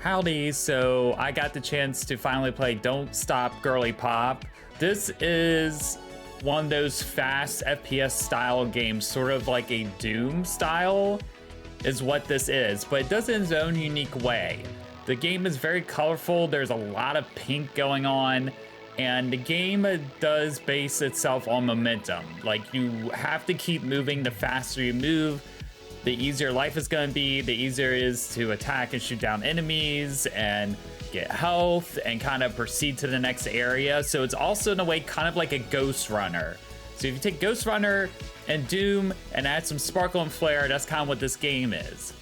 Howdy, so I got the chance to finally play Don't Stop Girlypop. This is one of those fast FPS style games, sort of like a Doom style is what this is, but it does it in its own unique way. The game is very colorful, there's a lot of pink going on, and the game does base itself on momentum. Like, you have to keep moving. The faster you move, the easier life is going to be, the easier it is to attack and shoot down enemies and get health and kind of proceed to the next area. So it's also in a way kind of like a Ghost Runner. So if you take Ghost Runner and Doom and add some sparkle and flare, that's kind of what this game is.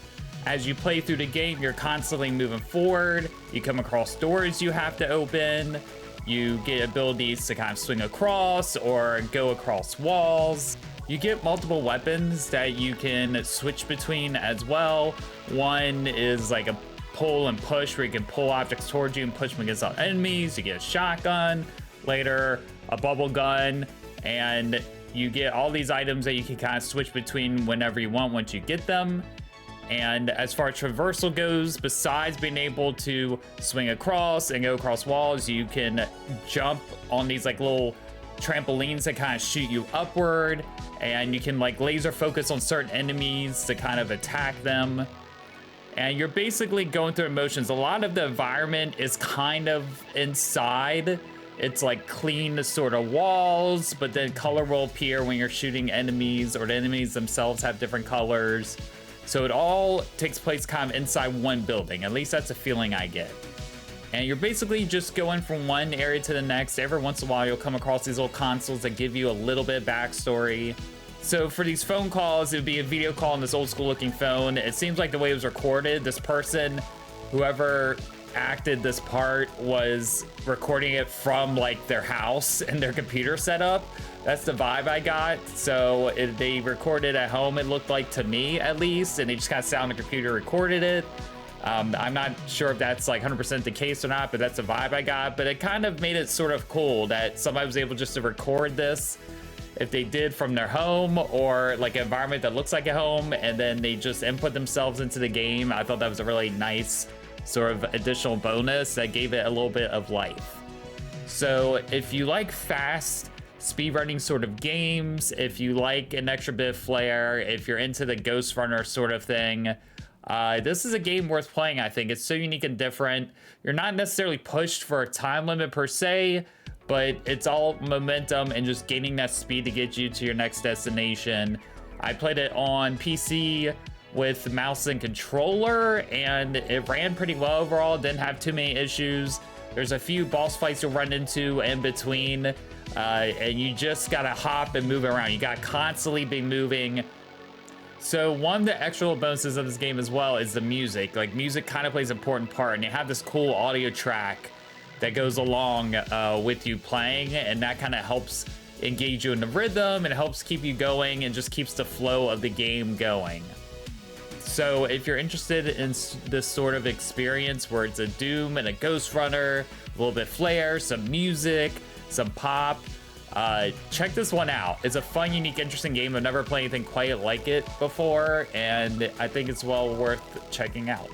As you play through the game, you're constantly moving forward. You come across doors you have to open. You get abilities to kind of swing across or go across walls. You get multiple weapons that you can switch between as well. One is like a pull and push, where you can pull objects towards you and push them against enemies. You get a shotgun, later a bubble gun, and you get all these items that you can kind of switch between whenever you want once you get them. And as far as traversal goes, besides being able to swing across and go across walls, you can jump on these like little trampolines that kind of shoot you upward, and you can like laser focus on certain enemies to kind of attack them. And you're basically going through emotions. A lot of the environment is kind of inside. It's like clean sort of walls, but then color will appear when you're shooting enemies, or the enemies themselves have different colors. So it all takes place kind of inside one building. At least that's a feeling I get. And you're basically just going from one area to the next. Every once in a while, you'll come across these little consoles that give you a little bit of backstory. So for these phone calls, it would be a video call on this old school looking phone. It seems like the way it was recorded, this person, whoever acted this part, was recording it from like their house and their computer setup. That's the vibe I got. So they recorded at home, it looked like, to me at least, and they just kind of sat on the computer, recorded it. I'm not sure if that's like 100% the case or not, but that's the vibe I got. But it kind of made it sort of cool that somebody was able just to record this, if they did, from their home or like an environment that looks like a home, and then they just input themselves into the game. I thought that was a really nice sort of additional bonus that gave it a little bit of life. So if you like fast speedrunning sort of games, if you like an extra bit of flair, if you're into the Ghost Runner sort of thing, this is a game worth playing, I think. It's so unique and different. You're not necessarily pushed for a time limit per se, but it's all momentum and just gaining that speed to get you to your next destination. I played it on PC with mouse and controller, and it ran pretty well overall. Didn't have too many issues. There's a few boss fights you'll run into in between, and you just gotta hop and move around. You gotta constantly be moving. So one of the extra bonuses of this game as well is the music. Like, music kind of plays an important part, and you have this cool audio track that goes along with you playing, and that kind of helps engage you in the rhythm, and it helps keep you going and just keeps the flow of the game going. So if you're interested in this sort of experience where it's a Doom and a Ghost Runner, a little bit flair, some music, some pop, check this one out. It's a fun, unique, interesting game. I've never played anything quite like it before, and I think it's well worth checking out.